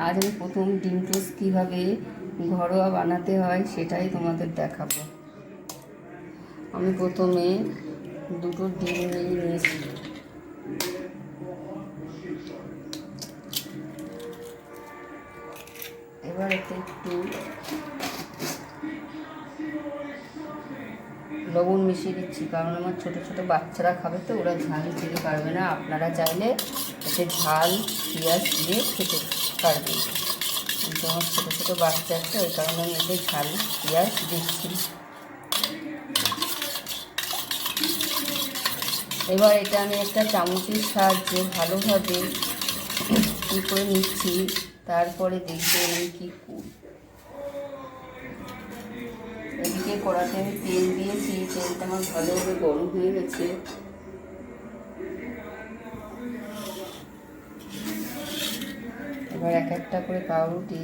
আজ আমি প্রথম ডিম টোস্ট কীভাবে ঘরোয়া বানাতে হয় সেটাই তোমাদের দেখাবো। আমি প্রথমে দুটো ডিম নিয়েছি। এবার এতে একটু লবণ মিশিয়ে দিচ্ছি, কারণ আমার ছোটো ছোটো বাচ্চারা খাবে তো, ওরা ঝাল খেতে পারবে না। আপনারা চাইলে এতে ঝাল পেঁয়াজ দিয়ে খেতে পারবেন, কিন্তু আমার ছোটো ছোটো বাচ্চা আছে, ওই কারণে আমি এতে ঝাল পেঁয়াজ দিচ্ছি। এবার এটা আমি একটা চামচের সাহায্যে ভালোভাবে কী করে নিচ্ছি, তারপরে দেখবে আমি কী করি। এদিকে কড়াতে আমি তেল দিয়েছি, তেলটা আমার ভালোভাবে গরম হয়ে গেছে। এবার এক একটা করে পাউরুটি